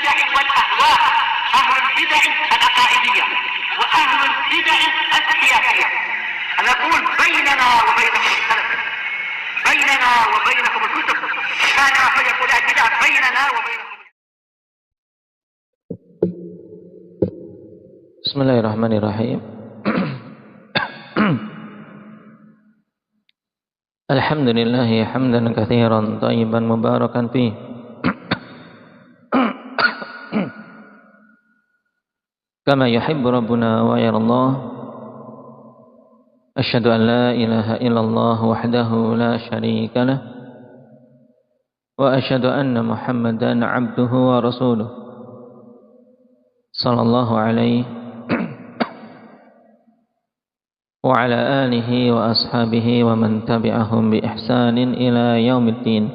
البدع والأهواء، أهل البدع العقائدية وأهل البدع السياسية. نقول بيننا وبينكم السلف، بيننا وبينكم الكتب، كان فيقول البدع بيننا وبينكم. Bismillahirrahmanirrahim. Alhamdulillahi hamdan katsiran thayyiban mubarakan fih. Kama yuhibbu rabbuna wa yarallah. Asyhadu an la ilaha illallah wahdahu la syarika lah. Wa asyhadu anna Muhammadan 'abduhu wa rasuluh. Sallallahu alaihi wa ala alihi wa ashabihi wa man tabi'ahum bi ihsanin ila yaumiddin.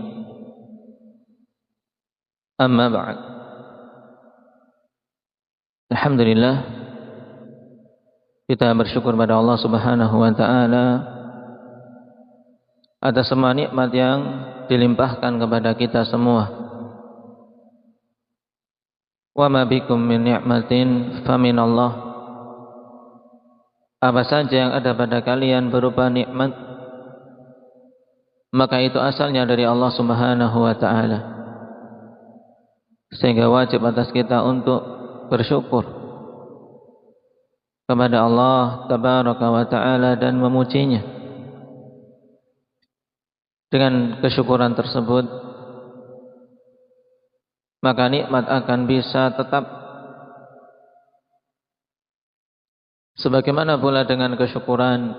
Amma ba'd. Alhamdulillah, kita bersyukur pada Allah Subhanahu wa taala atas semua nikmat yang dilimpahkan kepada kita semua. Wa ma bikum min ni'matin faminallah. Apa saja yang ada pada kalian berupa nikmat, maka itu asalnya dari Allah Subhanahu wa taala. Sehingga wajib atas kita untuk bersyukur kepada Allah Tabaraka wa taala dan memujinya. Dengan kesyukuran tersebut, maka nikmat akan bisa tetap. Sebagaimana pula dengan kesyukuran,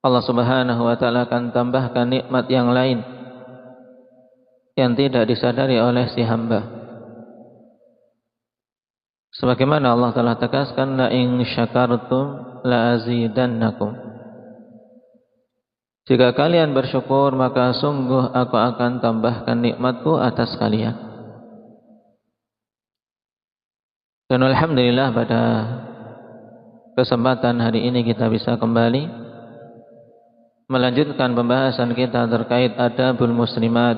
Allah Subhanahu wa taala akan tambahkan nikmat yang lain yang tidak disadari oleh si hamba. Sebagaimana Allah telah tegaskan, la in syakartum la azidannakum. Jika kalian bersyukur, maka sungguh aku akan tambahkan nikmatku atas kalian. Dan alhamdulillah, pada kesempatan hari ini kita bisa kembali melanjutkan pembahasan kita terkait adabul muslimat,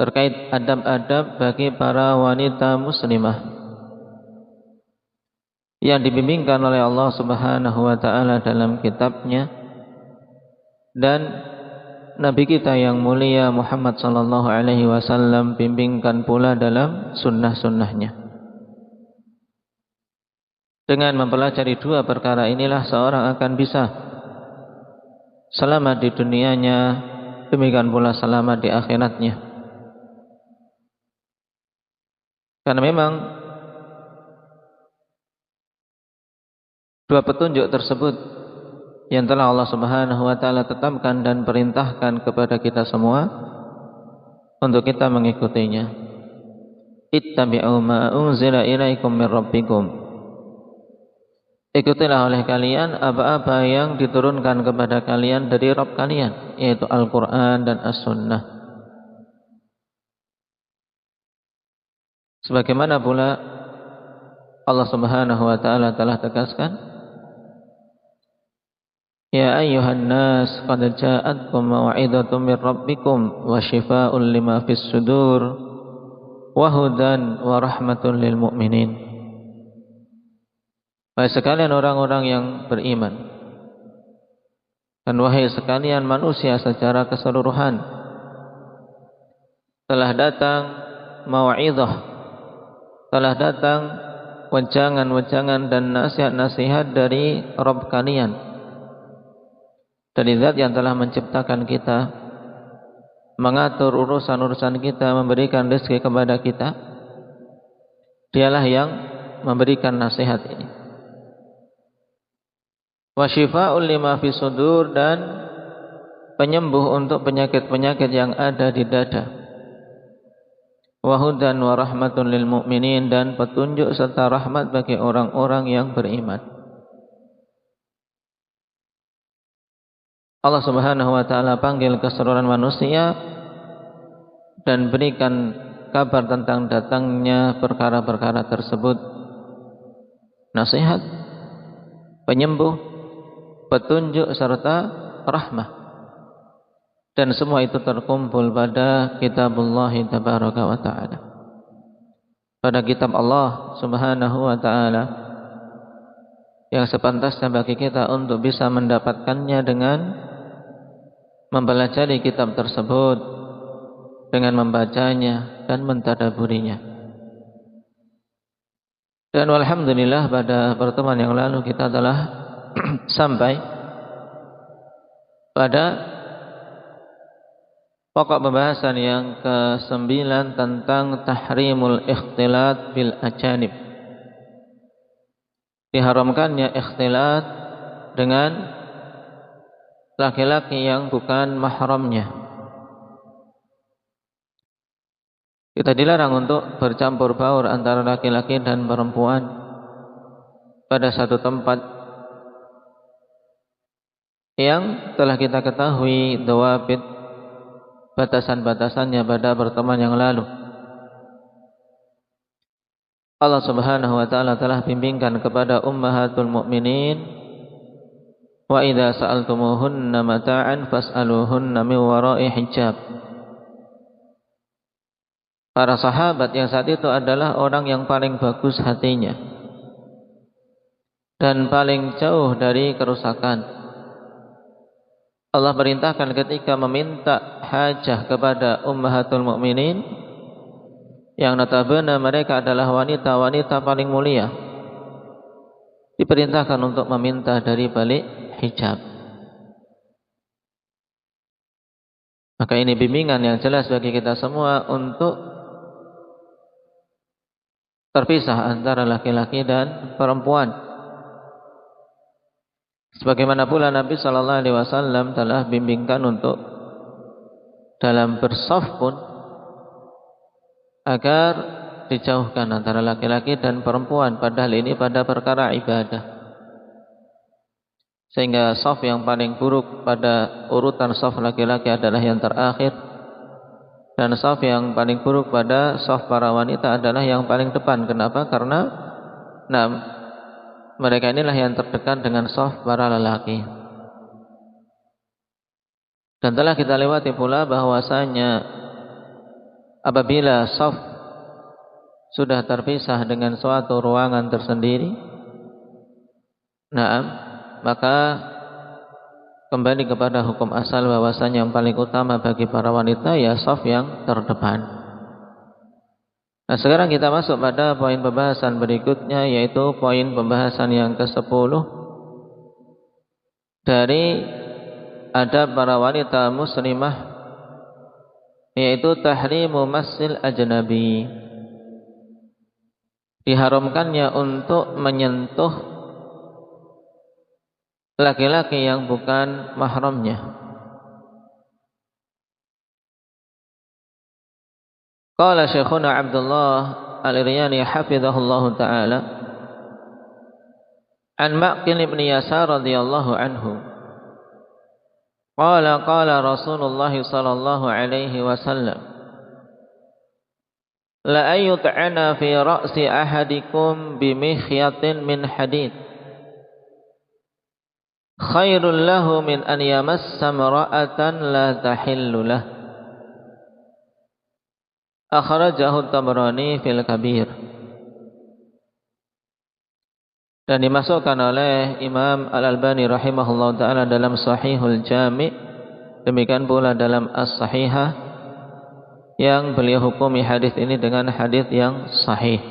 terkait adab-adab bagi para wanita muslimah yang dibimbingkan oleh Allah Subhanahu wa taala dalam kitabnya dan Nabi kita yang mulia Muhammad sallallahu alaihi wasallam bimbingkan pula dalam sunnah-sunnahnya. Dengan mempelajari dua perkara inilah seorang akan bisa selamat di dunianya, demikian pula selamat di akhiratnya. Karena memang dua petunjuk tersebut yang telah Allah Subhanahu wa taala tetapkan dan perintahkan kepada kita semua untuk kita mengikutinya. Ittabi'u ma unzila ilaikum min rabbikum. Ikutilah oleh kalian apa-apa yang diturunkan kepada kalian dari Rabb kalian, yaitu Al-Quran dan As-Sunnah. Sebagaimana pula Allah Subhanahu wa taala telah tegaskan, ya ayyuhan nas qad ja'atkum mau'izatum mir rabbikum wa shifaa'un lima fis sudur wa hudan wa rahmatun lil mu'minin. Wahai sekalian orang-orang yang beriman, dan wahai sekalian manusia secara keseluruhan, telah datang mau'izah, telah datang wejangan-wejangan dan nasihat-nasihat dari Rabb kalian, dari Zat yang telah menciptakan kita, mengatur urusan-urusan kita, memberikan rezeki kepada kita. Dialah yang memberikan nasihat ini. Wa syifaa'un lima fi sudur, dan penyembuh untuk penyakit-penyakit yang ada di dada. Wa hudan wa rahmatun lil mu'minin, dan petunjuk serta rahmat bagi orang-orang yang beriman. Allah Subhanahu wa taala panggil keseluruhan manusia dan berikan kabar tentang datangnya perkara-perkara tersebut. Nasihat, penyembuh, petunjuk serta rahmah. dan semua itu terkumpul pada kitabullah tabaraka wa ta'ala, pada kitab Allah subhanahu wa ta'ala, yang sepantasnya bagi kita untuk bisa mendapatkannya dengan mempelajari kitab tersebut, dengan membacanya dan mentadaburinya. Dan alhamdulillah pada pertemuan yang lalu kita telah sampai pada pokok pembahasan yang ke-9 tentang tahrimul ikhtilat bil ajanib. Diharamkannya ikhtilat dengan laki-laki yang bukan mahramnya. Kita dilarang untuk bercampur baur antara laki-laki dan perempuan pada satu tempat yang telah kita ketahui dawabit, batasan-batasannya pada pertemuan yang lalu. Allah subhanahu wa ta'ala telah bimbingkan kepada ummahatul mu'minin, wa idza sa'altumuhunna mata'an fas'aluhunna min wara'i hijab. Para sahabat yang saat itu adalah orang yang paling bagus hatinya dan paling jauh dari kerusakan. Allah perintahkan ketika meminta hajah kepada ummahatul mukminin, yang notabene mereka adalah wanita-wanita paling mulia, diperintahkan untuk meminta dari balik hijab. Maka ini bimbingan yang jelas bagi kita semua untuk terpisah antara laki-laki dan perempuan. Sebagaimana pula Nabi sallallahu alaihi wasallam telah bimbingkan untuk dalam bersaf pun agar dijauhkan antara laki-laki dan perempuan, padahal ini pada perkara ibadah. Sehingga saf yang paling buruk pada urutan saf laki-laki adalah yang terakhir, dan saf yang paling buruk pada saf para wanita adalah yang paling depan. Kenapa? Karena mereka inilah yang terdekat dengan saf para lelaki. Dan telah kita lewati pula bahwasanya apabila saf sudah terpisah dengan suatu ruangan tersendiri, maka kembali kepada hukum asal bahwasanya yang paling utama bagi para wanita ya saf yang terdepan. Nah, sekarang kita masuk pada poin pembahasan berikutnya, yaitu poin pembahasan yang ke-10 dari adab para wanita muslimah, yaitu tahrimu massil ajnabi. Diharamkannya untuk menyentuh laki-laki yang bukan mahramnya. Qala Syekhuna Abdullah Al-Iryani hafizahullahu ta'ala an Ma'qil ibn Yasar radhiyallahu anhu qala qala Rasulullah sallallahu alaihi wasallam la ayyut'ana fi ra'si ahadikum bimikhyatin min hadid khairul lahu min an yamassa imra'atan la tahillu lahu. Akhrajahu Tabrani fil Kabir. Dan dimasukkan oleh Imam Al-Albani rahimahullah ta'ala dalam Sahihul Jami', demikian pula dalam As-Sahihah, yang beliau hukumi hadis ini dengan hadis yang sahih.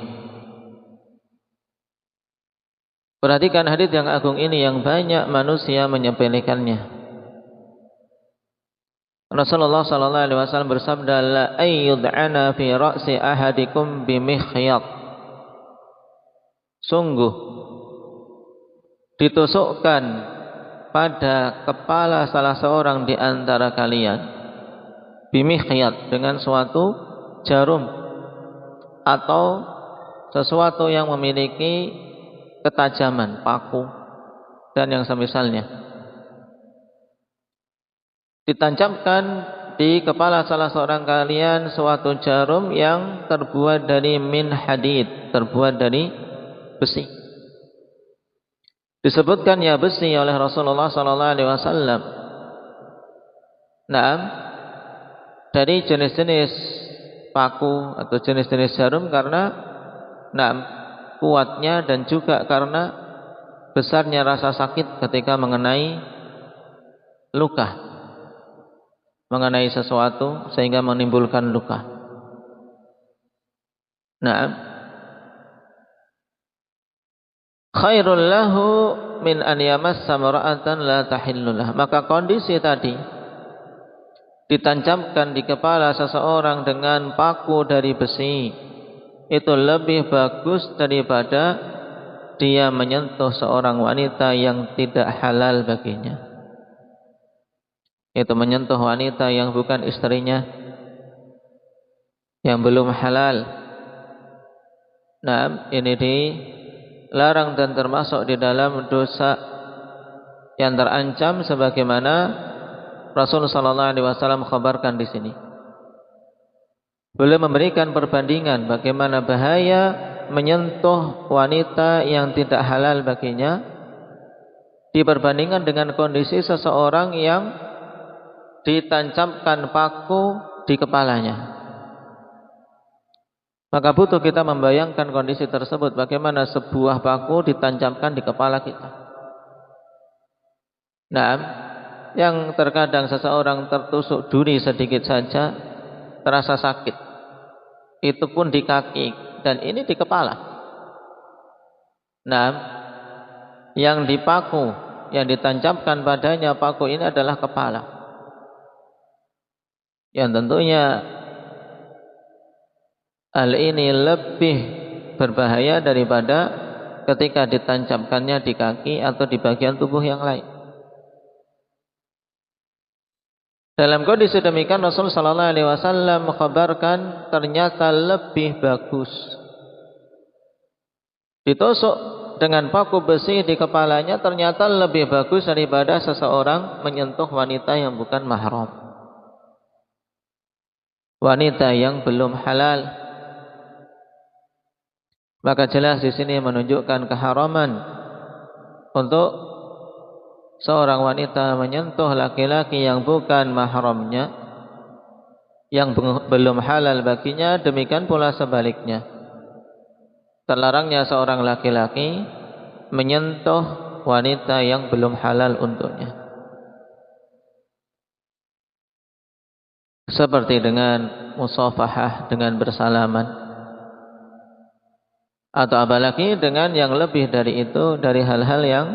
Perhatikan hadis yang agung ini yang banyak manusia menyepelekannya. Rasulullah sallallahu alaihi wasallam bersabda, la ayyud'ana fi ra'si ahadikum bimikhyat. Sungguh ditusukkan pada kepala salah seorang di antara kalian bimikhyat, dengan suatu jarum atau sesuatu yang memiliki ketajaman, paku dan yang semisalnya, ditancapkan di kepala salah seorang kalian suatu jarum yang terbuat dari min hadid, terbuat dari besi. Disebutkan ya besi oleh Rasulullah sallallahu alaihi wasallam Naam, dari jenis-jenis paku atau jenis-jenis jarum karena naam, kuatnya dan juga karena besarnya rasa sakit ketika mengenai luka, mengenai sesuatu sehingga menimbulkan luka. Naam, khairul lahu min an yamassa mar'atan la tahillulah. Maka kondisi tadi ditancapkan di kepala seseorang dengan paku dari besi itu lebih bagus daripada dia menyentuh seorang wanita yang tidak halal baginya. Itu menyentuh wanita yang bukan istrinya, yang belum halal. Nah, ini dilarang dan termasuk di dalam dosa yang terancam sebagaimana Rasulullah SAW mengkhabarkan di sini. Beliau memberikan perbandingan bagaimana bahaya menyentuh wanita yang tidak halal baginya diperbandingkan dengan kondisi seseorang yang ditancapkan paku di kepalanya. Maka butuh kita membayangkan kondisi tersebut, bagaimana sebuah paku ditancapkan di kepala kita. Nah, yang terkadang seseorang tertusuk duri sedikit saja terasa sakit, itu pun di kaki dan ini di kepala. Nah, yang dipaku, yang ditancapkan padanya paku ini adalah kepala, yang tentunya hal ini lebih berbahaya daripada ketika ditancapkannya di kaki atau di bagian tubuh yang lain. Dalam kondisi demikian Rasul sallallahu alaihi wasallam mengkhabarkan ternyata lebih bagus ditusuk dengan paku besi di kepalanya, ternyata lebih bagus daripada seseorang menyentuh wanita yang bukan mahram, wanita yang belum halal. Maka jelas di sini menunjukkan keharaman untuk seorang wanita menyentuh laki-laki yang bukan mahramnya, yang belum halal baginya. Demikian pula sebaliknya, terlarangnya seorang laki-laki menyentuh wanita yang belum halal untuknya. Seperti dengan musafahah, dengan bersalaman, atau apalagi dengan yang lebih dari itu, dari hal-hal yang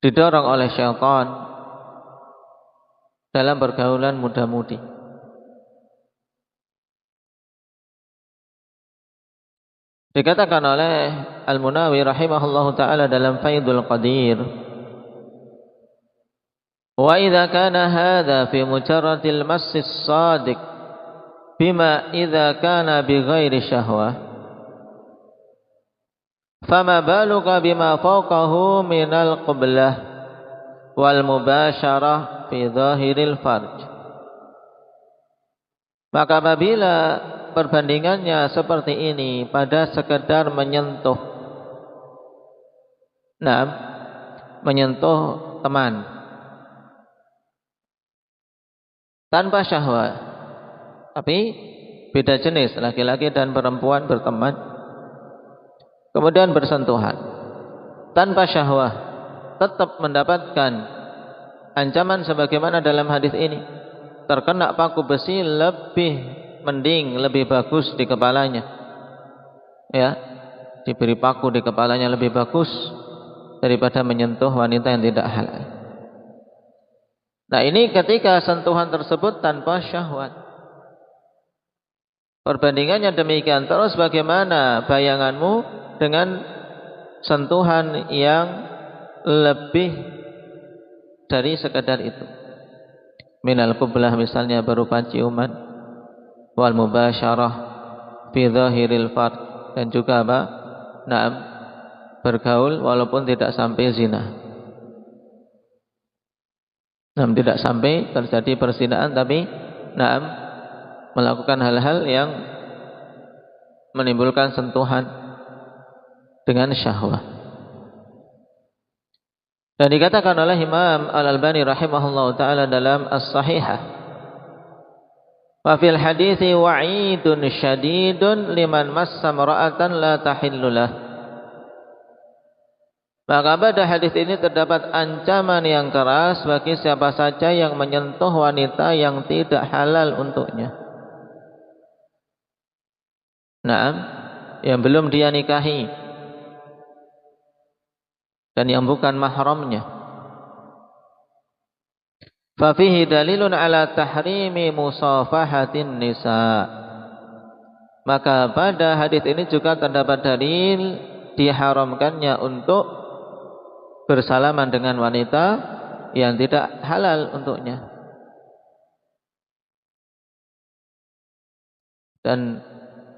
didorong oleh syaitan dalam pergaulan muda-mudi. Dikatakan oleh Al-Munawi rahimahullahu ta'ala dalam Faidul Qadir, wa idza kana hadza fi mujarradil massis sadiq bima idza kana bighairi syahwah fama baluka bima fawqahu minal qiblah wal mubasyarah fi zahiril farj. Maka apabila perbandingannya seperti ini pada sekedar menyentuh, nah, menyentuh teman tanpa syahwat, tapi beda jenis, laki-laki dan perempuan berteman, kemudian bersentuhan tanpa syahwah, tetap mendapatkan ancaman sebagaimana dalam hadis ini. Terkena paku besi lebih mending, lebih bagus di kepalanya, ya, diberi paku di kepalanya lebih bagus daripada menyentuh wanita yang tidak halal. Nah, ini ketika sentuhan tersebut tanpa syahwat. Perbandingannya demikian. Terus bagaimana bayanganmu dengan sentuhan yang lebih dari sekedar itu? Minal qiblah misalnya berupa ciuman, wal mubasyarah fi zahiril fard, dan juga apa? Naam, bergaul walaupun tidak sampai zina. Naam, tidak sampai terjadi perzinaan, tapi naam, melakukan hal-hal yang menimbulkan sentuhan dengan syahwat. Dan dikatakan oleh Imam Al-Albani rahimahullahu taala dalam As-Sahihah, wa fil hadithi wa'idun syadidun liman massa mar'atan la tahillu lah. Maka pada hadis ini terdapat ancaman yang keras bagi siapa saja yang menyentuh wanita yang tidak halal untuknya. Naam, yang belum dia nikahi dan yang bukan mahramnya. Fa fihi dalilun ala tahrimi musafahatin nisa. Maka pada hadis ini juga terdapat dalil diharamkannya untuk bersalaman dengan wanita yang tidak halal untuknya. Dan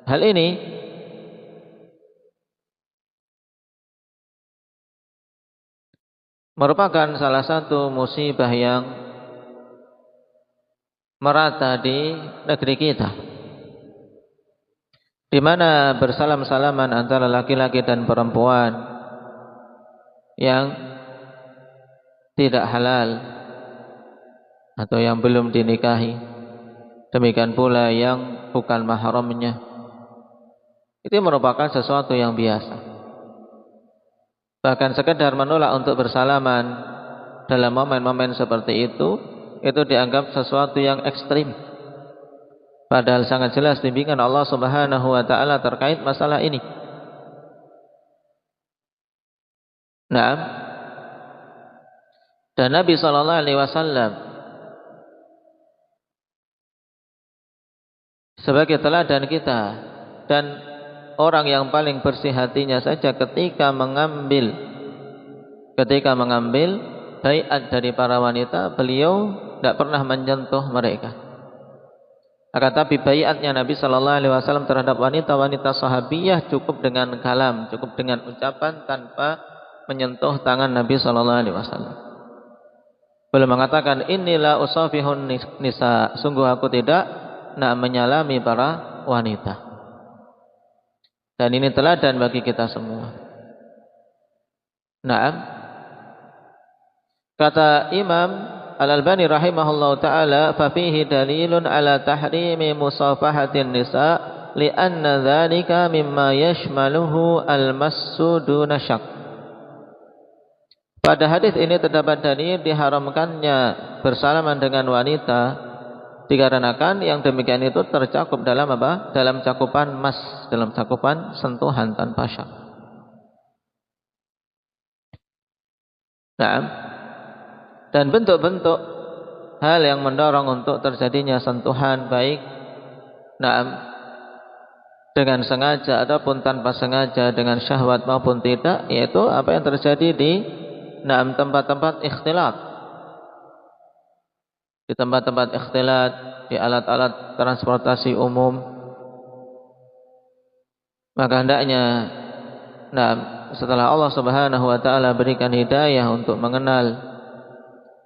hal ini merupakan salah satu musibah yang merata di negeri kita, di mana bersalam-salaman antara laki-laki dan perempuan yang tidak halal atau yang belum dinikahi, demikian pula yang bukan mahramnya, itu merupakan sesuatu yang biasa. Bahkan sekedar menolak untuk bersalaman dalam momen-momen seperti itu dianggap sesuatu yang ekstrim. Padahal sangat jelas bimbingan Allah Subhanahu wa taala terkait masalah ini. Naam. Dan Nabi sallallahu alaihi wasallam sebagai teladan kita dan orang yang paling bersih hatinya saja ketika mengambil baiat dari para wanita, beliau tidak pernah menyentuh mereka. Akan tapi baiatnya Nabi sallallahu alaihi wasallam terhadap wanita-wanita sahabiyah cukup dengan kalam, cukup dengan ucapan tanpa menyentuh tangan Nabi sallallahu alaihi wasallam. Beliau mengatakan, inilah usafihun nisa, sungguh aku tidak nak menyalami para wanita. Dan ini teladan bagi kita semua. Naam. Kata Imam Al-Albani rahimahullahu taala, fa fihi dalilun ala tahrimi musafahatin nisa li'anna dzalika mimma yashmaluhu al-massu duna syak. Pada hadis ini terdapat dalil diharamkannya bersalaman dengan wanita dikarenakan yang demikian itu tercakup dalam apa? Dalam cakupan mas, dalam cakupan sentuhan tanpa syak. Nah, dan bentuk-bentuk hal yang mendorong untuk terjadinya sentuhan baik dengan sengaja ataupun tanpa sengaja, dengan syahwat maupun tidak, yaitu apa yang terjadi di tempat-tempat ikhtilat. Di tempat-tempat ikhtilat, di alat-alat transportasi umum, maka hendaknya setelah Allah Subhanahu wa taala berikan hidayah untuk mengenal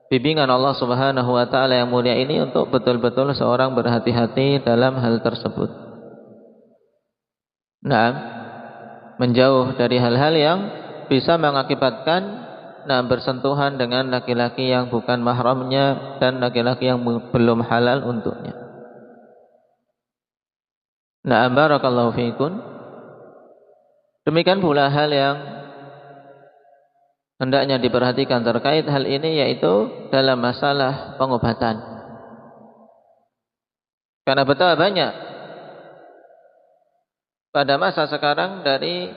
bimbingan Allah Subhanahu wa taala yang mulia ini, untuk betul-betul seorang berhati-hati dalam hal tersebut. Menjauh dari hal-hal yang bisa mengakibatkan bersentuhan dengan laki-laki yang bukan mahramnya dan laki-laki yang belum halal untuknya. Barakallahu fiikum. Demikian pula hal yang hendaknya diperhatikan terkait hal ini, yaitu dalam masalah pengobatan. Karena betapa banyak pada masa sekarang dari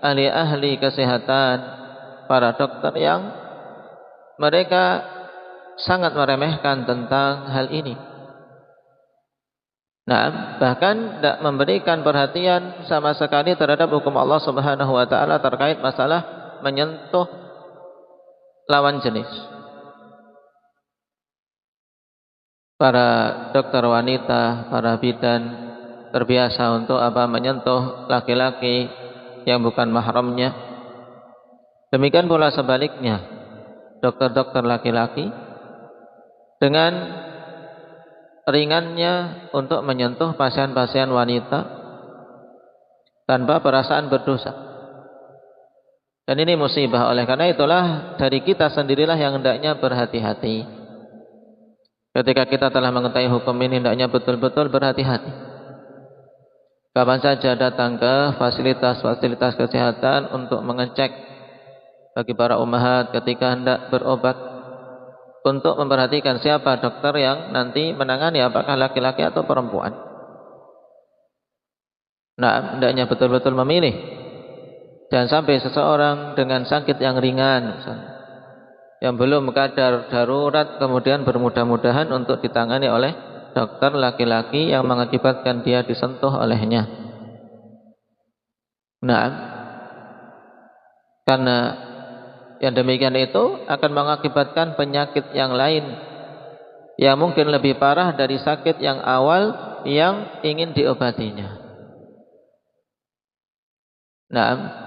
ahli-ahli kesehatan, para dokter yang mereka sangat meremehkan tentang hal ini. Bahkan tidak memberikan perhatian sama sekali terhadap hukum Allah Subhanahu wa taala terkait masalah menyentuh lawan jenis. Para dokter wanita, para bidan terbiasa untuk menyentuh laki-laki yang bukan mahramnya. Demikian pula sebaliknya, dokter-dokter laki-laki dengan ringannya untuk menyentuh pasien-pasien wanita tanpa perasaan berdosa. Dan ini musibah. Oleh karena itulah dari kita sendirilah yang hendaknya berhati-hati. Ketika kita telah mengetahui hukum ini, hendaknya betul-betul berhati-hati. Kapan saja datang ke fasilitas-fasilitas kesehatan untuk mengecek bagi para ummahat ketika hendak berobat, untuk memperhatikan siapa dokter yang nanti menangani, apakah laki-laki atau perempuan. Nah, hendaknya betul-betul memilih. Jangan sampai seseorang dengan sakit yang ringan misalnya, yang belum kadar darurat, kemudian bermudah-mudahan untuk ditangani oleh dokter laki-laki yang mengakibatkan dia disentuh olehnya. Nah, karena yang demikian itu akan mengakibatkan penyakit yang lain yang mungkin lebih parah dari sakit yang awal yang ingin diobatinya. Nah,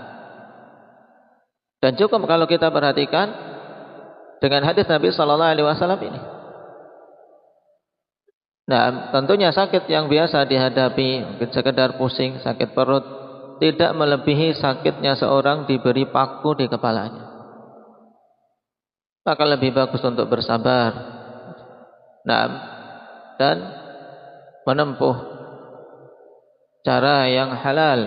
dan cukup kalau kita perhatikan dengan hadis Nabi Sallallahu Alaihi Wasallam ini. Nah, tentunya sakit yang biasa dihadapi, mungkin sekedar pusing, sakit perut, tidak melebihi sakitnya seorang diberi paku di kepalanya. Maka lebih bagus untuk bersabar. Nah, dan menempuh cara yang halal,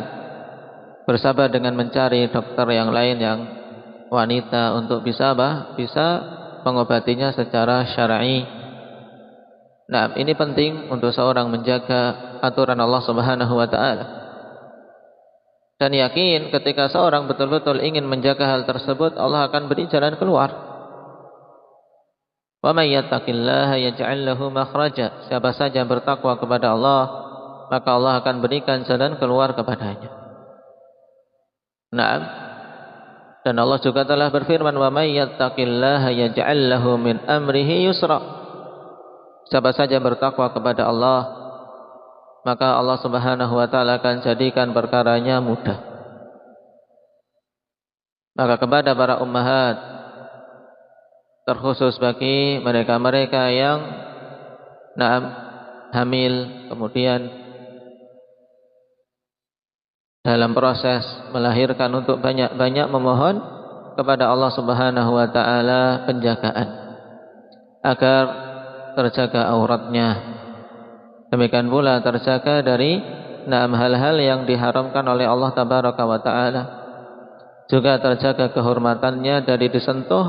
bersabar dengan mencari dokter yang lain yang wanita untuk bisa mengobatinya secara syar'i. Nah, ini penting untuk seorang menjaga aturan Allah Subhanahu wa taala. Dan yakin ketika seorang betul-betul ingin menjaga hal tersebut, Allah akan beri jalan keluar. Wa may yattaqillaha yaj'al lahu makhraja. Siapa saja yang bertakwa kepada Allah, maka Allah akan berikan jalan keluar kepadanya. Nah, dan Allah juga telah berfirman, wa may yattaqillaha yaj'al lahu min amrihi yusra. Siapa saja bertakwa kepada Allah, maka Allah Subhanahu wa taala akan jadikan perkaranya mudah. Maka kepada para ummahat, terkhusus bagi mereka-mereka yang hamil, kemudian dalam proses melahirkan, untuk banyak-banyak memohon kepada Allah Subhanahu wa taala penjagaan agar terjaga auratnya. Demikian pula terjaga dari hal-hal yang diharamkan oleh Allah Tabaraka wa taala. Juga terjaga kehormatannya dari disentuh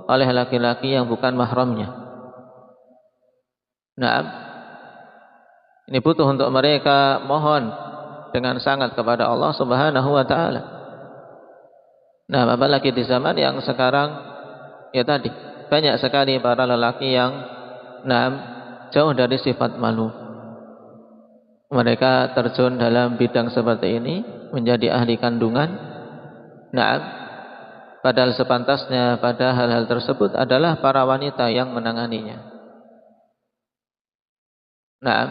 oleh laki-laki yang bukan mahramnya. Nah, ini butuh untuk mereka mohon dengan sangat kepada Allah Subhanahu wa taala. Nah, apalagi di zaman yang sekarang, ya tadi, banyak sekali para lelaki yang jauh dari sifat malu. Mereka terjun dalam bidang seperti ini, menjadi ahli kandungan. Nah, padahal sepantasnya pada hal-hal tersebut adalah para wanita yang menanganinya. Nah,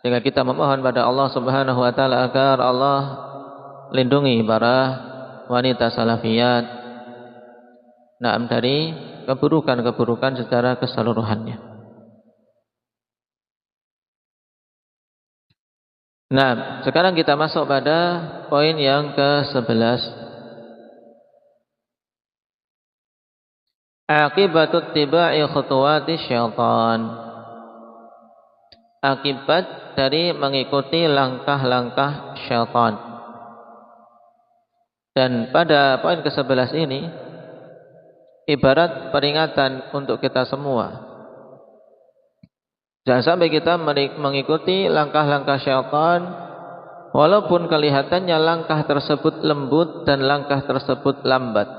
sehingga kita memohon pada Allah Subhanahu wa taala agar Allah lindungi para wanita salafiyat dari keburukan-keburukan secara keseluruhannya. Nah, sekarang kita masuk pada poin yang ke-11. Aqibatut tiba'i khutuwati syaitan. Akibat dari mengikuti langkah-langkah syaitan. Dan pada poin ke-11 ini ibarat peringatan untuk kita semua. Jangan sampai kita mengikuti langkah-langkah syaitan, walaupun kelihatannya langkah tersebut lembut dan langkah tersebut lambat.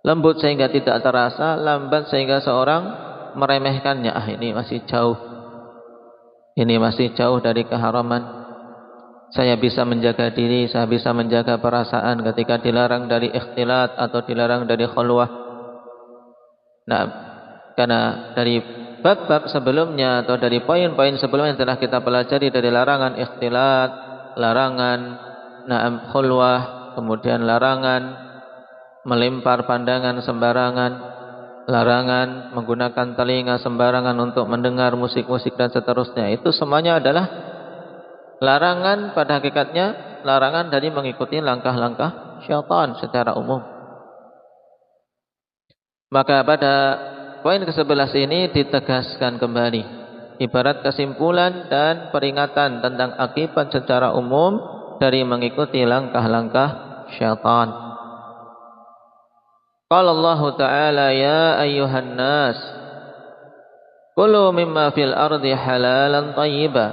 Lembut sehingga tidak terasa, lambat sehingga seorang meremehkannya. Ini masih jauh. Ini masih jauh dari keharaman. Saya bisa menjaga diri, saya bisa menjaga perasaan ketika dilarang dari ikhtilat atau dilarang dari khulwah. Nah, karena dari bab-bab sebelumnya atau dari poin-poin sebelumnya yang telah kita pelajari, dari larangan ikhtilat, larangan khulwah, kemudian larangan melempar pandangan sembarangan, larangan menggunakan telinga sembarangan untuk mendengar musik-musik dan seterusnya. Itu semuanya adalah larangan pada hakikatnya larangan dari mengikuti langkah-langkah syaitan secara umum. Maka pada poin ke-11 ini ditegaskan kembali, ibarat kesimpulan dan peringatan tentang akibat secara umum dari mengikuti langkah-langkah syaitan. Qala Allah Ta'ala ya ayyuhan nas kulu mimma fil ardi halalan thayyiban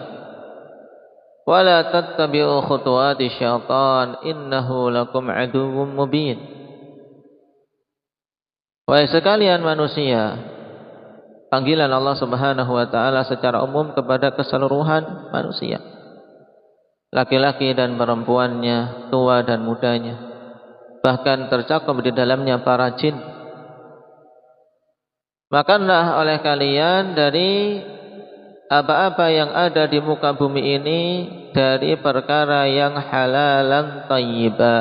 wa la tattabi'u khutuwati syaitan innahu lakum aduwwum mubin. Wahai sekalian manusia, panggilan Allah Subhanahu wa taala secara umum kepada keseluruhan manusia, laki-laki dan perempuannya, tua dan mudanya, bahkan tercakup di dalamnya para jin. Makanlah oleh kalian dari apa-apa yang ada di muka bumi ini dari perkara yang halalan thayyiba.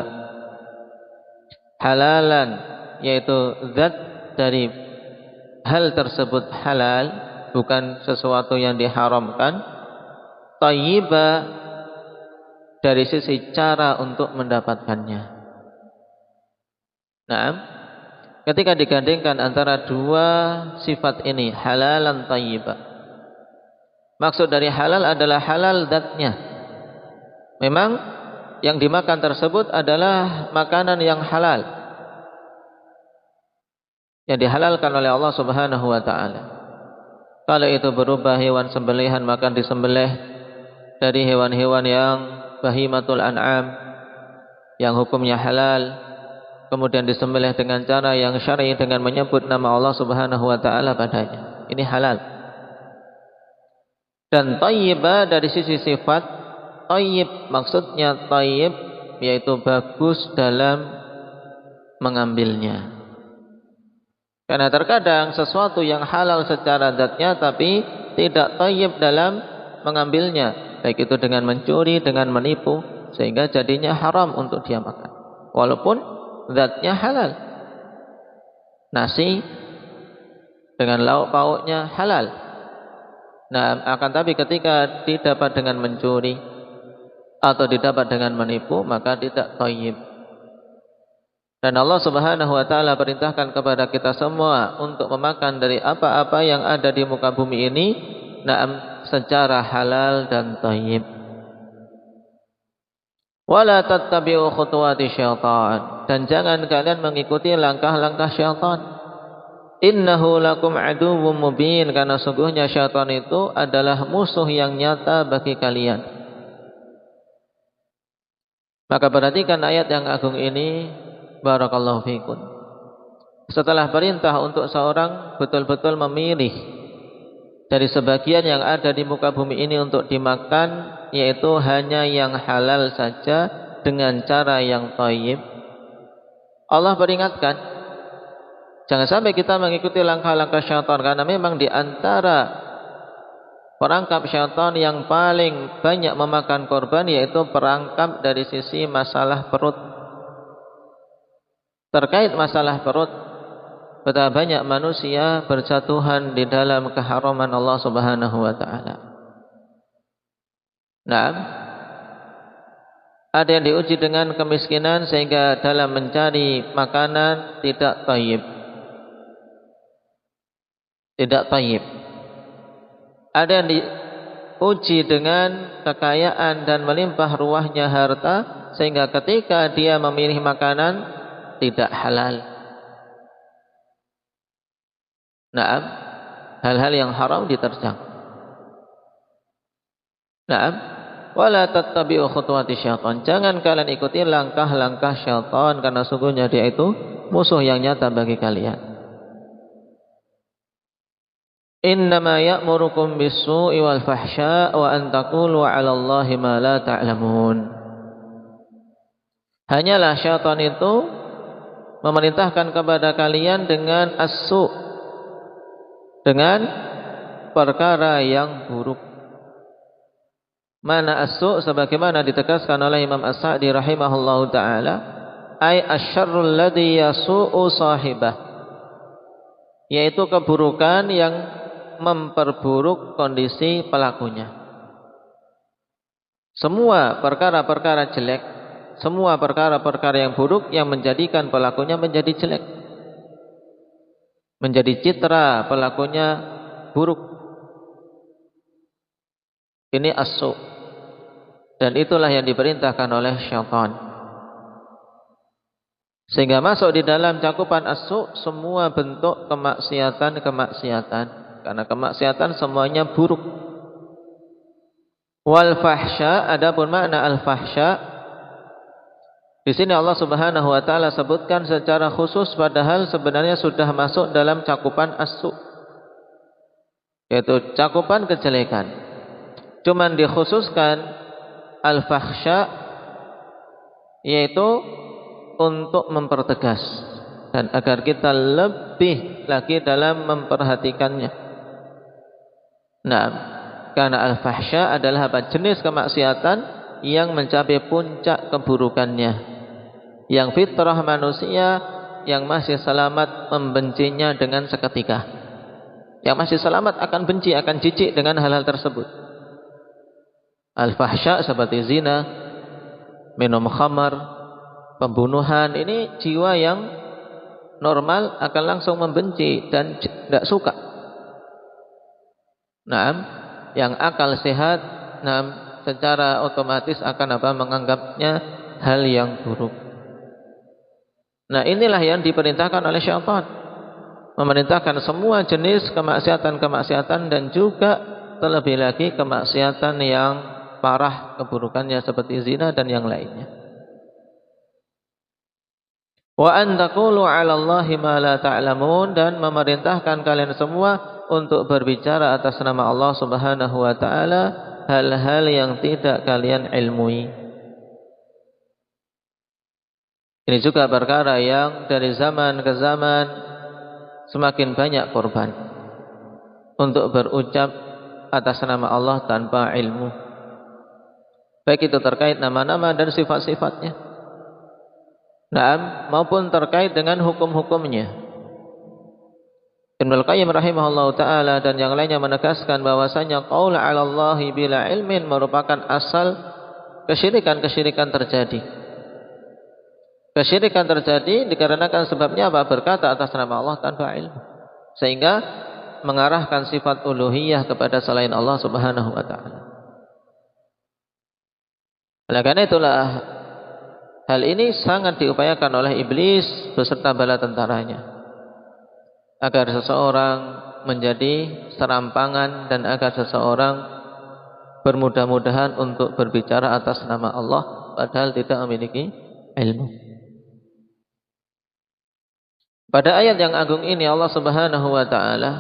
Halalan yaitu zat dari hal tersebut halal, bukan sesuatu yang diharamkan. Thayyiba dari sisi cara untuk mendapatkannya. Nah, ketika digandingkan antara dua sifat ini, halalan thayyiba, maksud dari halal adalah halal zatnya. Memang yang dimakan tersebut adalah makanan yang halal, yang dihalalkan oleh Allah Subhanahu wa taala. Kalau itu berupa hewan sembelihan, maka disembelih dari hewan-hewan yang bahimatul an'am yang hukumnya halal, kemudian disembelih dengan cara yang syar'i dengan menyebut nama Allah Subhanahu wa taala padanya. Ini halal. Dan thayyiba dari sisi sifat, thayyib maksudnya thayyib yaitu bagus dalam mengambilnya. Karena terkadang sesuatu yang halal secara zatnya tapi tidak thayyib dalam mengambilnya, baik itu dengan mencuri, dengan menipu, sehingga jadinya haram untuk dia makan, walaupun zatnya halal. Nasi dengan lauk pauknya halal. Nah, akan tapi ketika didapat dengan mencuri atau didapat dengan menipu, maka tidak thayyib. Dan Allah Subhanahu wa taala perintahkan kepada kita semua untuk memakan dari apa-apa yang ada di muka bumi ini, secara halal dan thayyib. Wala tattabi'u khutuwati syaitan, dan jangan kalian mengikuti langkah-langkah syaitan. Innahu lakum aduwwum mubin, karena sungguhnya syaitan itu adalah musuh yang nyata bagi kalian. Maka perhatikan ayat yang agung ini. Barakallahu fikum. Setelah perintah untuk seorang betul-betul memilih dari sebagian yang ada di muka bumi ini untuk dimakan, yaitu hanya yang halal saja dengan cara yang thayyib, Allah peringatkan, jangan sampai kita mengikuti langkah-langkah syaitan, karena memang di antara perangkap syaitan yang paling banyak memakan korban yaitu perangkap dari sisi masalah perut. Terkait masalah perut, betapa banyak manusia berjatuhan di dalam keharaman Allah Subhanahu wa taala. Nah, ada yang diuji dengan kemiskinan sehingga dalam mencari makanan tidak thayyib. Tidak thayyib. Ada yang diuji dengan kekayaan dan melimpah ruahnya harta sehingga ketika dia memilih makanan tidak halal. Naam, hal-hal yang haram diterjang. Naam, wala tattabi'u khutuwati syaitan. Jangan kalian ikuti langkah-langkah syaitan, karena sungguhnya dia itu musuh yang nyata bagi kalian. Innama ya'murukum bis-su'i wal fahsya' wa an taqulu 'ala Allahi ma la ta'lamun. Hanyalah syaitan itu memerintahkan kepada kalian dengan as-su', dengan perkara yang buruk. Mana as-su' sebagaimana ditegaskan oleh Imam As-Sa'di rahimahullahu taala, ay asyarrul ladzi yasu'u sahibah, yaitu keburukan yang memperburuk kondisi pelakunya. Semua perkara-perkara jelek, semua perkara-perkara yang buruk yang menjadikan pelakunya menjadi jelek, menjadi citra pelakunya buruk. Ini as-su'. Dan itulah yang diperintahkan oleh syaitan. Sehingga masuk di dalam cakupan as-su' semua bentuk kemaksiatan. Karena kemaksiatan semuanya buruk. Wal fahsya, adapun makna al-fahsya, di sini Allah Subhanahu wa taala sebutkan secara khusus padahal sebenarnya sudah masuk dalam cakupan as-su', yaitu cakupan kejelekan. Cuman dikhususkan al-fahsya, yaitu untuk mempertegas dan agar kita lebih lagi dalam memperhatikannya. Nah, karena al-fahsya adalah jenis kemaksiatan yang mencapai puncak keburukannya, yang fitrah manusia yang masih selamat membencinya dengan seketika, yang masih selamat akan benci, akan jijik dengan hal-hal tersebut. Al-fahsya seperti zina, minum khamar, pembunuhan, ini jiwa yang normal akan langsung membenci dan tidak suka. Nah, yang akal sehat, secara otomatis akan menganggapnya hal yang buruk. Nah, inilah yang diperintahkan oleh syaitan, memerintahkan semua jenis kemaksiatan-kemaksiatan dan juga terlebih lagi kemaksiatan yang parah keburukannya seperti zina dan yang lainnya. Wa an taqulu 'ala Allahi ma la ta'lamun, dan memerintahkan kalian semua untuk berbicara atas nama Allah Subhanahu wa taala hal-hal yang tidak kalian ilmui. Ini juga perkara yang dari zaman ke zaman semakin banyak korban untuk berucap atas nama Allah tanpa ilmu, baik itu terkait nama-nama dan sifat-sifatnya, maupun terkait dengan hukum-hukumnya. Ibnul Qayyim rahimahullah ta'ala dan yang lainnya menegaskan bahwasanya qaul 'ala Allahi bila ilmin merupakan asal kesyirikan terjadi. Kesyirikan terjadi dikarenakan sebabnya apa? Berkata atas nama Allah tanpa ilmu, sehingga mengarahkan sifat uluhiyah kepada selain Allah Subhanahu wa ta'ala. Oleh karena itulah hal ini sangat diupayakan oleh iblis beserta bala tentaranya, agar seseorang menjadi serampangan dan agar seseorang bermudah-mudahan untuk berbicara atas nama Allah padahal tidak memiliki ilmu. Pada ayat yang agung ini Allah Subhanahu wa ta'ala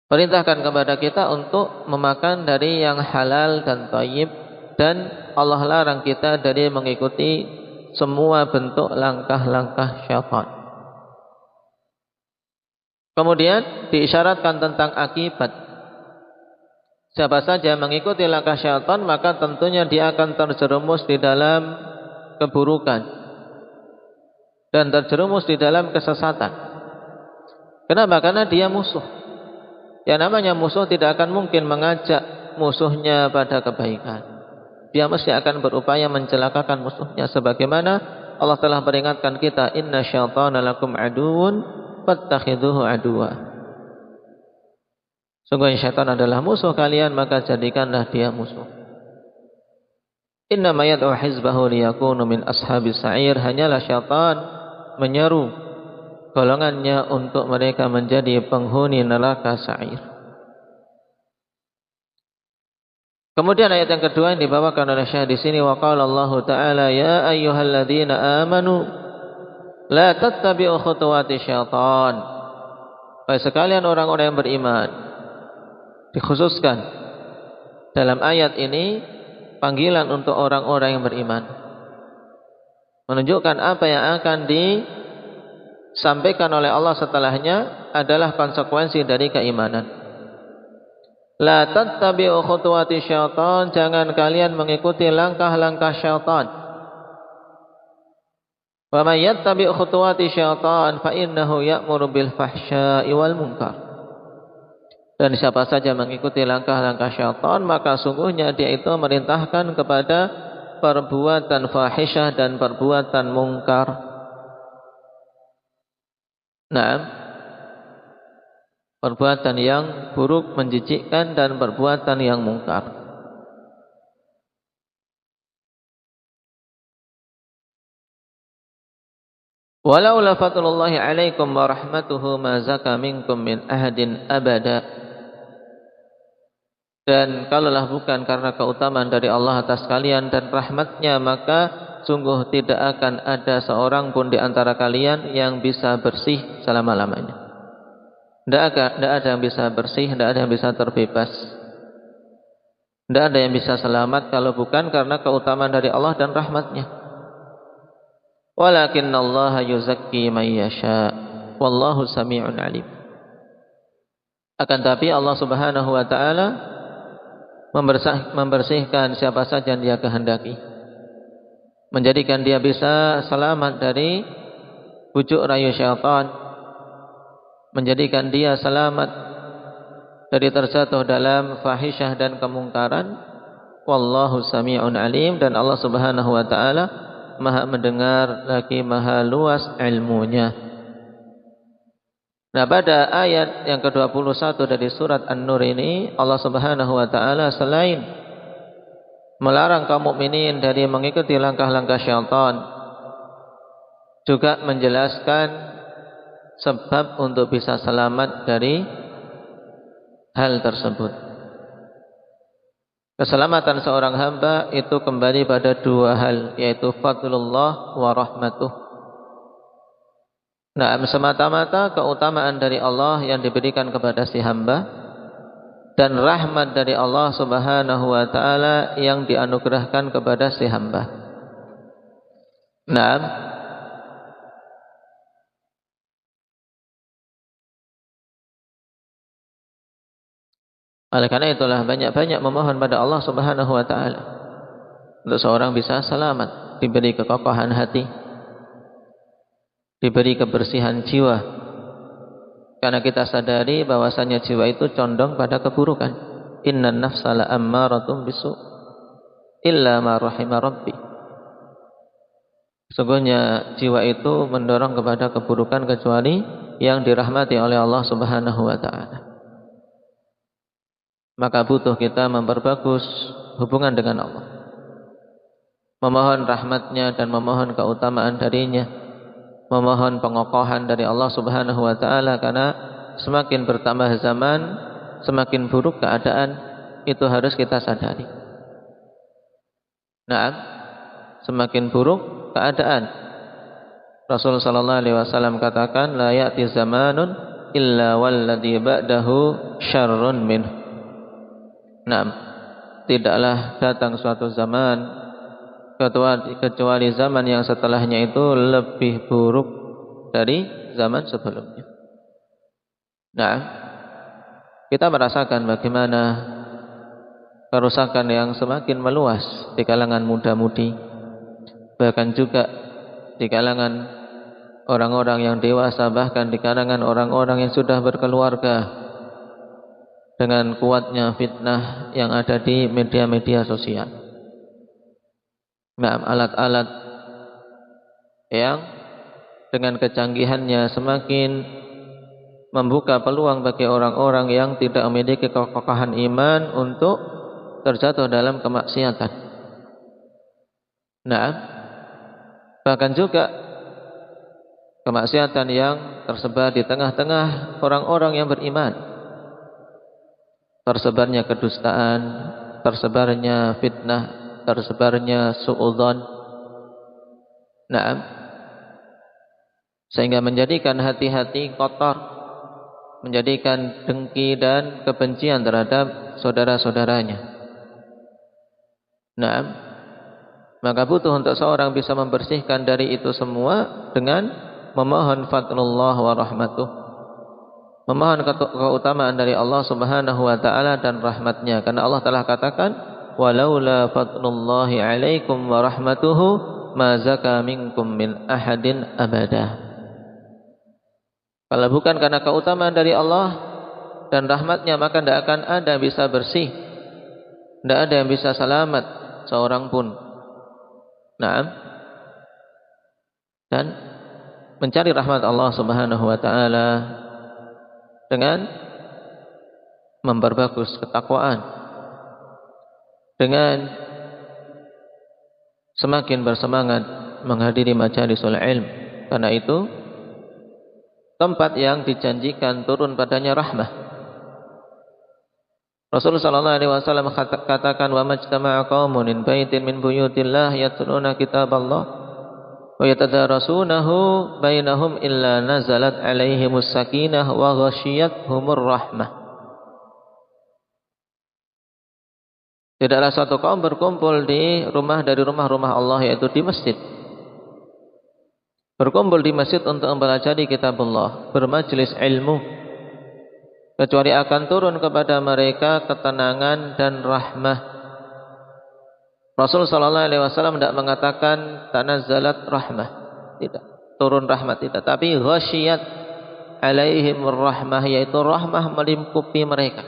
perintahkan kepada kita untuk memakan dari yang halal dan thayyib, dan Allah larang kita dari mengikuti semua bentuk langkah-langkah syaitan. Kemudian diisyaratkan tentang akibat. Siapa saja mengikuti langkah syaitan maka tentunya dia akan terjerumus di dalam keburukan dan terjerumus di dalam kesesatan. Kenapa? Karena dia musuh. Yang namanya musuh tidak akan mungkin mengajak musuhnya pada kebaikan. Dia mesti akan berupaya mencelakakan musuhnya, sebagaimana Allah telah peringatkan kita, inna syaitana lakum aduun fattakhidhuhu aduwa. Sungguh syaitan adalah musuh kalian, maka jadikanlah dia musuh. Inna ma yad'u hizbahu liyakunu min ashabis sa'ir. Hanyalah syaitan menyeru golongannya untuk mereka menjadi penghuni neraka sa'ir. Kemudian ayat yang kedua yang dibawakan oleh Syekh di sini, wa qala Allah Ta'ala ya ayyuhalladzina amanu la tattabi'u khutuwati syaitan. Baik sekalian orang-orang yang beriman, dikhususkan dalam ayat ini panggilan untuk orang-orang yang beriman, menunjukkan apa yang akan disampaikan oleh Allah setelahnya adalah konsekuensi dari keimanan. La tattabi'u khutuwati syaitan, jangan kalian mengikuti langkah-langkah syaitan. Wa may yattabi' khutuwati syaitan fa innahu ya'muru bil fahsya'i wal munkar. Dan siapa saja mengikuti langkah-langkah syaitan, maka sungguhnya dia itu merintahkan kepada perbuatan fahisyah dan perbuatan mungkar. Nah, perbuatan yang buruk, menjijikkan, dan perbuatan yang mungkar. Walaula fadlullahi alaikum wa rahmatuhu ma zaka minkum min ahadin abada. Dan kalaulah bukan karena keutamaan dari Allah atas kalian dan rahmatnya, maka sungguh tidak akan ada seorang pun di antara kalian yang bisa bersih selama-lamanya. Tidak ada yang bisa bersih, tidak ada yang bisa terbebas. Tidak ada yang bisa selamat kalau bukan karena keutamaan dari Allah dan rahmatnya. Walakinnallaha yuzakki man yasha, wallahu sami'un alim. Akan tapi Allah Subhanahu wa taala membersihkan siapa saja yang dia kehendaki, menjadikan dia bisa selamat dari bujuk rayu syaitan, menjadikan dia selamat dari terjatuh dalam fahisyah dan kemungkaran. Wallahu sami'un alim, dan Allah Subhanahu wa taala Maha mendengar lagi maha luas ilmunya. Nah, pada ayat yang ke-21 dari surat An-Nur ini, Allah Subhanahu wa taala selain melarang kaum mukminin dari mengikuti langkah-langkah syaitan, juga menjelaskan sebab untuk bisa selamat dari hal tersebut. Keselamatan seorang hamba itu kembali pada dua hal, yaitu fadlullah wa rahmatuh. Nah, semata-mata keutamaan dari Allah yang diberikan kepada si hamba, dan rahmat dari Allah Subhanahu wa taala yang dianugerahkan kepada si hamba. Nah, oleh karena itulah banyak-banyak memohon pada Allah Subhanahu wa taala untuk seorang bisa selamat, diberi kekokohan hati, diberi kebersihan jiwa. Karena kita sadari bahwasanya jiwa itu condong pada keburukan. Innan nafsa la'ammaratun bisu illa ma rahima rabbi. Sesungguhnya jiwa itu mendorong kepada keburukan kecuali yang dirahmati oleh Allah Subhanahu wa taala. Maka butuh kita memperbagus hubungan dengan Allah, memohon rahmatnya dan memohon keutamaan darinya, memohon pengokohan dari Allah Subhanahu wa taala. Karena semakin bertambah zaman, semakin buruk keadaan, itu harus kita sadari. Nah, semakin buruk keadaan. Rasul sallallahu alaihi wasallam katakan, la ya'ti zamanun illa walladhi ba'dahu syarrun minhu. Nah, tidaklah datang suatu zaman kecuali zaman yang setelahnya itu lebih buruk dari zaman sebelumnya. Nah, kita merasakan bagaimana kerusakan yang semakin meluas di kalangan muda-mudi, bahkan juga di kalangan orang-orang yang dewasa, bahkan di kalangan orang-orang yang sudah berkeluarga, dengan kuatnya fitnah yang ada di media-media sosial. Nah, alat-alat yang dengan kecanggihannya semakin membuka peluang bagi orang-orang yang tidak memiliki kekokohan iman untuk terjatuh dalam kemaksiatan. Nah, bahkan juga kemaksiatan yang tersebar di tengah-tengah orang-orang yang beriman. Tersebarnya kedustaan, tersebarnya fitnah, tersebarnya suudzon. Nah, sehingga menjadikan hati-hati kotor, menjadikan dengki dan kebencian terhadap saudara-saudaranya. Nah, maka butuh untuk seorang bisa membersihkan dari itu semua dengan memohon fadlullah wa rahmatuh, memohon keutamaan dari Allah Subhanahu wa taala dan rahmatnya. Karena Allah telah katakan, walaula fadlullahi alaikum wa rahmatuhu ma zaka minkum min ahadin abada. Kalau bukan karena keutamaan dari Allah dan rahmatnya, maka tidak akan ada yang bisa bersih, tidak ada yang bisa selamat seorang pun. Naam. Dan mencari rahmat Allah Subhanahu wa taala dengan memperbagus ketakwaan, dengan semakin bersemangat menghadiri majalisul ilm, karena itu tempat yang dijanjikan turun padanya rahmah. Rasulullah sallallahu alaihi wasallam katakan, wa majtama'a qaumun min baitin min buyutillah yatluna kitaballah wa yatadarasunahu bainahum illa nazalat alaihimus sakinah wa ghasyiyatuhumur rahmah. Tidaklah suatu kaum berkumpul di rumah dari rumah-rumah Allah, yaitu di masjid. Berkumpul di masjid untuk mempelajari kitabullah, bermajlis ilmu, kecuali akan turun kepada mereka ketenangan dan rahmah. Rasul sallallahu alaihi wasallam tidak mengatakan tanazzalat rahmah, tidak, turun rahmat, tidak, tapi ghasyiyat alaihimur rahmah, yaitu rahmah melingkupi mereka.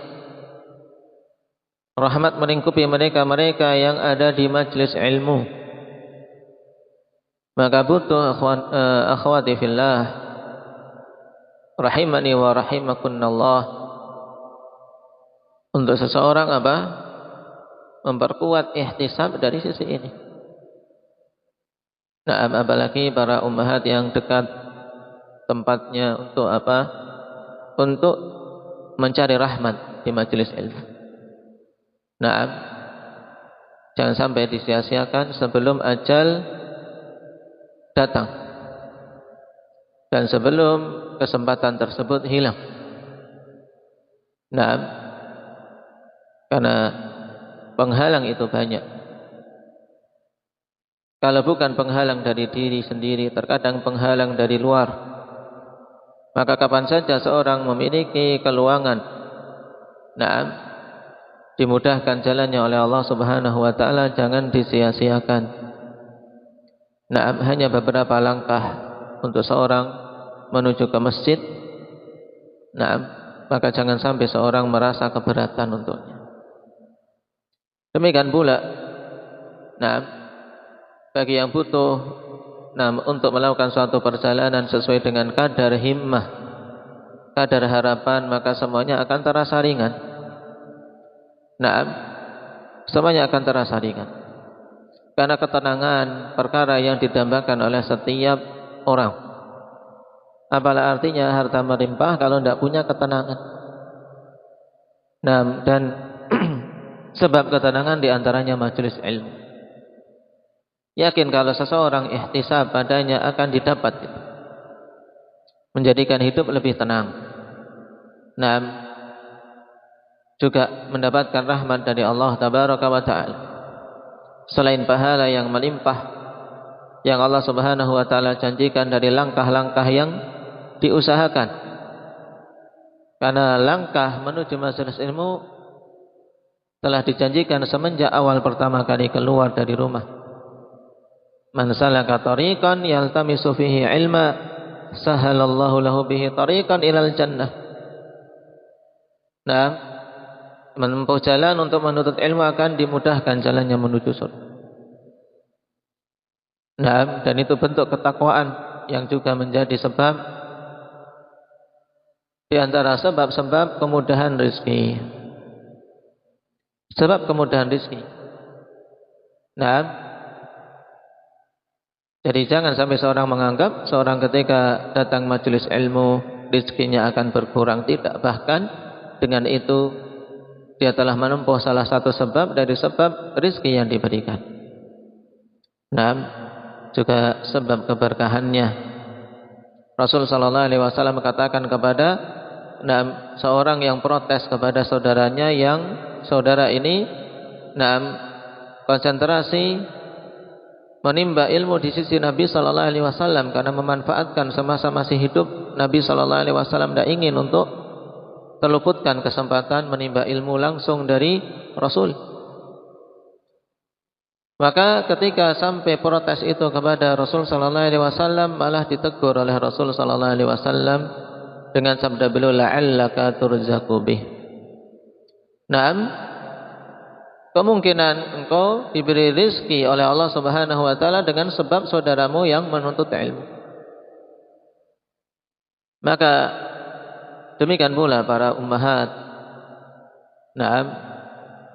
Rahmat melingkupi mereka yang ada di majlis ilmu. Maka butuh akhwati fillah rahimani wa rahimakunallah, untuk seseorang apa? Memperkuat ihtisab dari sisi ini. Nah, apalagi para ummahat yang dekat tempatnya untuk apa? Untuk mencari rahmat di majelis ilmu. Nah, jangan sampai disia-siakan sebelum ajal datang dan sebelum kesempatan tersebut hilang. Nah, karena penghalang itu banyak. Kalau bukan penghalang dari diri sendiri, terkadang penghalang dari luar. Maka kapan saja seorang memiliki keluangan, nah, dimudahkan jalannya oleh Allah Subhanahu wa taala, jangan disia-siakan. Nah, hanya beberapa langkah untuk seorang menuju ke masjid. Nah, maka jangan sampai seorang merasa keberatan untuknya. Demikian pula, nah, bagi yang butuh, nah, untuk melakukan suatu perjalanan sesuai dengan kadar himmah, kadar harapan, maka semuanya akan terasa ringan. Nah, semuanya akan terasa ringan. Karena ketenangan perkara yang didambakan oleh setiap orang. Apalah artinya harta melimpah kalau tidak punya ketenangan. Nah, dan sebab ketenangan diantaranya majelis ilmu. Yakin kalau seseorang ihtisab padanya akan didapat, menjadikan hidup lebih tenang. Nah, juga mendapatkan rahmat dari Allah Tabaraka wa Ta'ala. Selain pahala yang melimpah yang Allah Subhanahu wa Ta'ala janjikan dari langkah-langkah yang diusahakan. Karena langkah menuju majelis ilmu telah dijanjikan semenjak awal pertama kali keluar dari rumah. Man salaka tariqan yaltamisu fihi ilma sahalallahu lahu bihi tariqan ilal jannah. Nah, menempuh jalan untuk menuntut ilmu akan dimudahkan jalannya menuju surga. Nah, dan itu bentuk ketakwaan yang juga menjadi sebab di antara sebab-sebab kemudahan rezeki. Sebab kemudahan rezeki. Nah, jadi jangan sampai seorang menganggap seorang ketika datang majelis ilmu rezekinya akan berkurang. Tidak, bahkan dengan itu dia telah menempuh salah satu sebab dari sebab rezeki yang diberikan. Nah, juga sebab keberkahannya. Rasul sallallahu alaihi wasallam katakan kepada seorang yang protes kepada saudaranya yang saudara ini konsentrasi menimba ilmu di sisi Nabi sallallahu alaihi wasallam karena memanfaatkan semasa masih hidup. Nabi sallallahu alaihi wasallam tidak ingin untuk terluputkan kesempatan menimba ilmu langsung dari Rasul. Maka ketika sampai protes itu kepada Rasul sallallahu alaihi wasallam, malah ditegur oleh Rasul sallallahu alaihi wasallam dengan sabda beliau la'allaka turzaqu bih. Naam, kemungkinan engkau diberi rizki oleh Allah Subhanahu wa taala dengan sebab saudaramu yang menuntut ilmu. Maka demikian pula para ummahat, naam,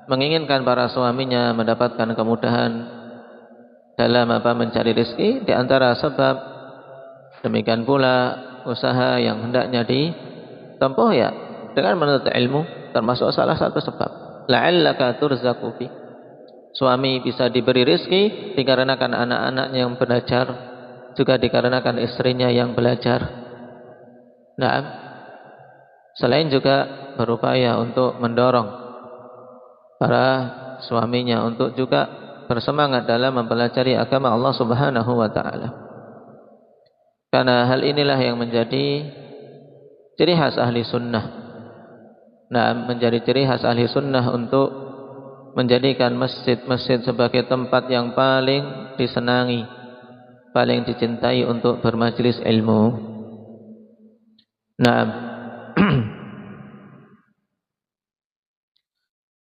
menginginkan para suaminya mendapatkan kemudahan dalam mencari rizki. Di antara sebab demikian pula usaha yang hendaknya ditempuh ya dengan menuntut ilmu, termasuk salah satu sebab la'allaka turzaqu bi. Suami bisa diberi rezeki dikarenakan anak-anaknya yang belajar, juga dikarenakan istrinya yang belajar. Nah, selain juga berupaya untuk mendorong para suaminya untuk juga bersemangat dalam mempelajari agama Allah Subhanahu wa taala. Karena hal inilah yang menjadi ciri khas ahli sunnah. Nah, menjadi ciri khas ahli sunnah untuk menjadikan masjid-masjid sebagai tempat yang paling disenangi, paling dicintai untuk bermajlis ilmu. Nah,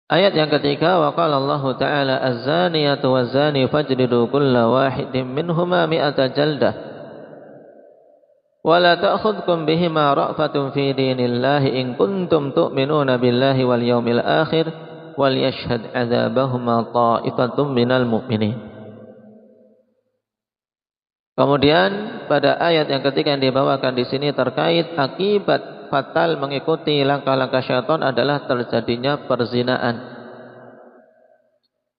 ayat yang ketiga, wa qala Allah Ta'ala az-zaniyatu waz-zani fajlidu kulla wahidin minhuma mi'ata jaldah. وَلَا تَأْخُذْكُمْ بِهِمَا رَأْفَةٌ فِي دِينِ اللَّهِ إِن كُنتُمْ تُؤْمِنُونَ بِاللَّهِ وَالْيَوْمِ الْآخِرِ وَلْيَشْهَدْ عَذَابَهُمَا طَائِفَةٌ مِنَ الْمُؤْمِنِينَ. Kemudian pada ayat yang ketiga yang dibawakan di sini terkait akibat fatal mengikuti langkah-langkah syaitan adalah terjadinya perzinaan.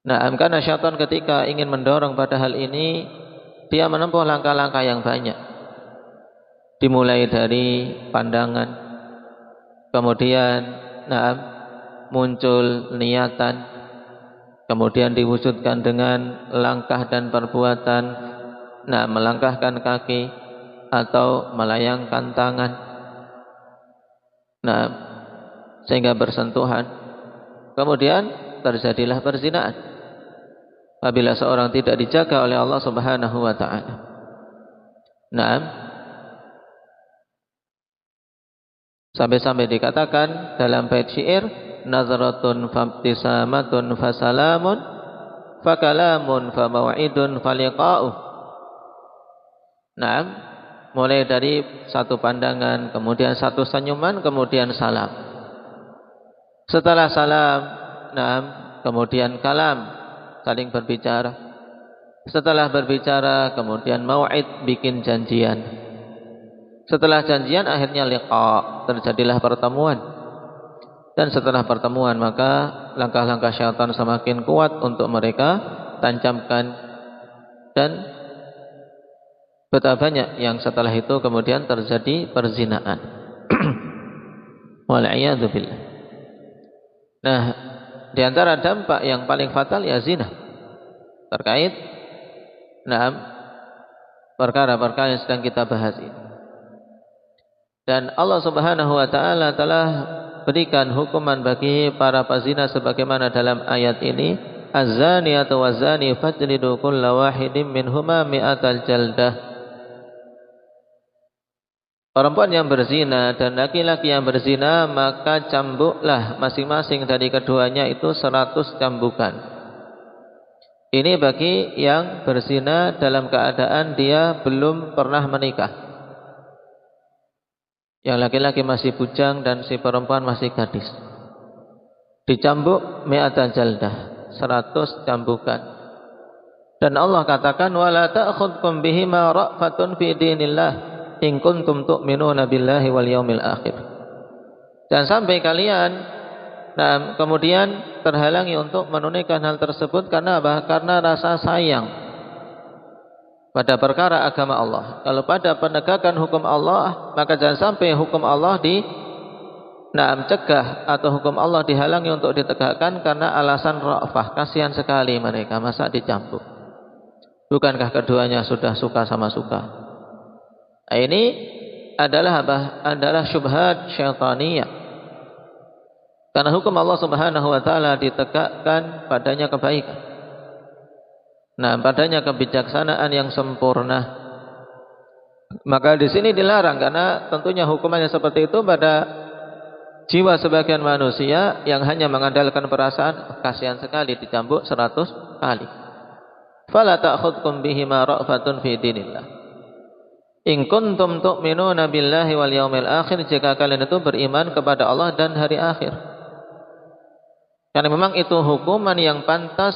Nah, karena syaitan ketika ingin mendorong pada hal ini, dia menempuh langkah-langkah yang banyak. Dimulai dari pandangan, kemudian muncul niatan, kemudian diwujudkan dengan langkah dan perbuatan, melangkahkan kaki atau melayangkan tangan, sehingga bersentuhan. Kemudian terjadilah perzinaan apabila seorang tidak dijaga oleh Allah Subhanahu wa taala. Sampai-sampai dikatakan dalam bait syair, nazratun fabtisamatun fasalamun fakalamun famau'idun faliqa'u. Nah, mulai dari satu pandangan, kemudian satu senyuman, kemudian salam. Setelah salam, kemudian kalam, saling berbicara. Setelah berbicara, kemudian mau'id, bikin janjian. Setelah janjian akhirnya liqa, terjadilah pertemuan. Dan setelah pertemuan maka langkah-langkah syaitan semakin kuat untuk mereka tancapkan. Dan betapa banyak yang setelah itu kemudian terjadi perzinaan. Wal'iyadzubillah. Nah, di antara dampak yang paling fatal ya zina. Terkait perkara-perkara yang sedang kita bahas ini. Dan Allah Subhanahu wa taala telah berikan hukuman bagi para pezina sebagaimana dalam ayat ini, az-zaniyatu waz-zani fajlidu kulla wahidin minhuma mi'atal jaldah. Perempuan yang berzina dan laki-laki yang berzina maka cambuklah masing-masing dari keduanya itu 100 cambukan. Ini bagi yang berzina dalam keadaan dia belum pernah menikah. Yang laki-laki masih bujang dan si perempuan masih gadis. Dicambuk mi'ata jaldah, 100 cambukan. Dan Allah katakan wala ta'khudkum bihima ra'fatun fi dinillah in kuntum tu'minuna billahi wal yaumil akhir. Jangan sampai kalian kemudian terhalangi untuk menunaikan hal tersebut karena apa? Karena rasa sayang pada perkara agama Allah. Kalau pada penegakan hukum Allah, maka jangan sampai hukum Allah cegah atau hukum Allah dihalangi untuk ditegakkan karena alasan ra'fah. Kasihan sekali mereka, masa dicambuk. Bukankah keduanya sudah suka sama suka? Ini adalah apa? Adalah syubhat syaitaniyah. Karena hukum Allah Subhanahu wa taala ditegakkan padanya kebaikan. Padanya kebijaksanaan yang sempurna. Maka di sini dilarang karena tentunya hukumannya seperti itu pada jiwa sebagian manusia yang hanya mengandalkan perasaan, kasihan sekali dicambuk 100 kali. Fala ta'khudkum bihima ra'fatun fi dinillah. In kuntum tu'minuna billahi wal yaumil akhir, jika kalian itu beriman kepada Allah dan hari akhir. Karena memang itu hukuman yang pantas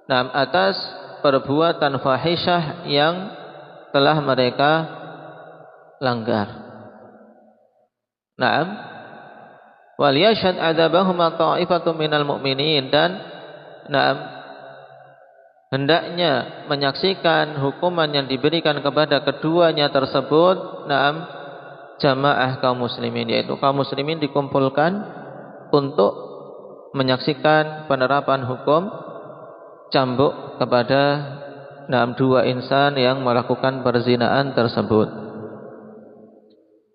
atas perbuatan fahisyah yang telah mereka langgar. Naam. Wal yashhad adzabahuma ta'ifatun minal mu'minin, dan hendaknya menyaksikan hukuman yang diberikan kepada keduanya tersebut jamaah kaum muslimin, yaitu kaum muslimin dikumpulkan untuk menyaksikan penerapan hukum cambuk kepada dua insan yang melakukan perzinaan tersebut.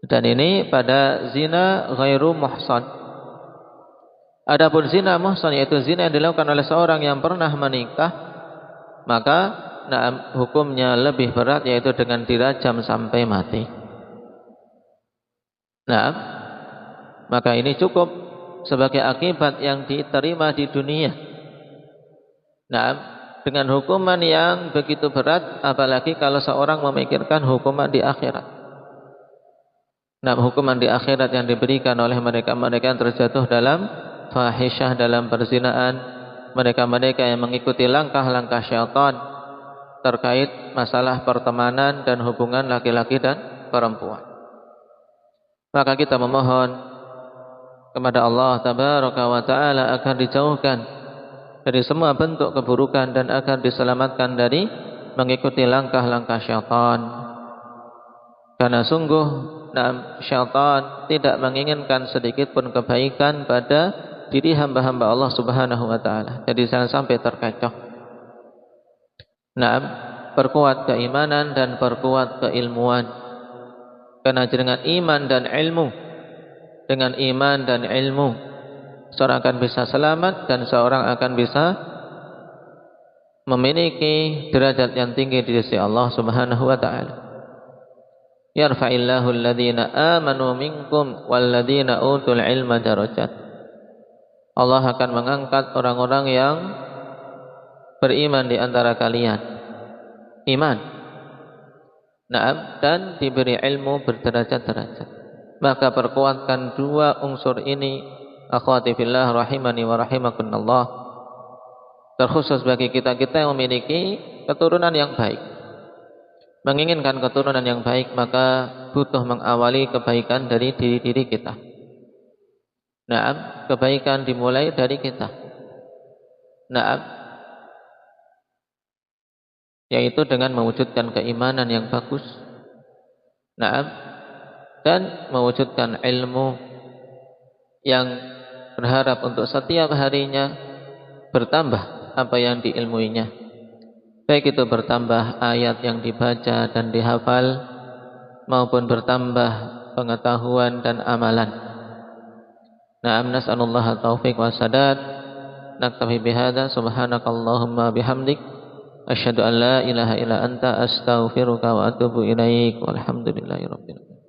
Dan ini pada zina ghairu muhsan. Adapun zina muhsan, yaitu zina yang dilakukan oleh seorang yang pernah menikah, maka hukumnya lebih berat, yaitu dengan dirajam sampai mati. Maka ini cukup sebagai akibat yang diterima di dunia. Dengan hukuman yang begitu berat, apalagi kalau seorang memikirkan hukuman di akhirat. Hukuman di akhirat yang diberikan oleh mereka-mereka yang terjatuh dalam fahisyah, dalam perzinaan, mereka-mereka yang mengikuti langkah-langkah syaitan terkait masalah pertemanan dan hubungan laki-laki dan perempuan. Maka kita memohon kepada Allah Tabaraka wa Ta'ala agar dijauhkan dari semua bentuk keburukan dan agar diselamatkan dari mengikuti langkah-langkah syaitan. Karena sungguh syaitan tidak menginginkan sedikit pun kebaikan pada diri hamba-hamba Allah Subhanahu wa Ta'ala. Jadi jangan sampai terkecoh. Perkuat keimanan dan perkuat keilmuan. Karena dengan iman dan ilmu, dengan iman dan ilmu, seorang akan bisa selamat dan seorang akan bisa memiliki derajat yang tinggi di sisi Allah Subhanahu wa Ta'ala. Yarfa'illahu alladhina amanu minkum walladhina utul ilma darajat. Allah akan mengangkat orang-orang yang beriman di antara kalian, iman, dan diberi ilmu berderajat-derajat. Maka perkuatkan dua unsur ini, akhwati fillah rahimani wa rahimakumullah, terkhusus bagi kita-kita yang memiliki keturunan yang baik. Menginginkan keturunan yang baik, maka butuh mengawali kebaikan dari diri-diri kita. Kebaikan dimulai dari kita. Yaitu dengan mewujudkan keimanan yang bagus. Dan mewujudkan ilmu yang berharap untuk setiap harinya bertambah apa yang diilmuinya, baik itu bertambah ayat yang dibaca dan dihafal maupun bertambah pengetahuan dan amalan. Nas'alullah taufiq wa sadad. Naktafi bihadza, subhanakallahumma bihamdik, asyhadu an la ilaha illa anta, astaghfiruka wa atubu ilaik, walhamdulillahi rabbil alamin.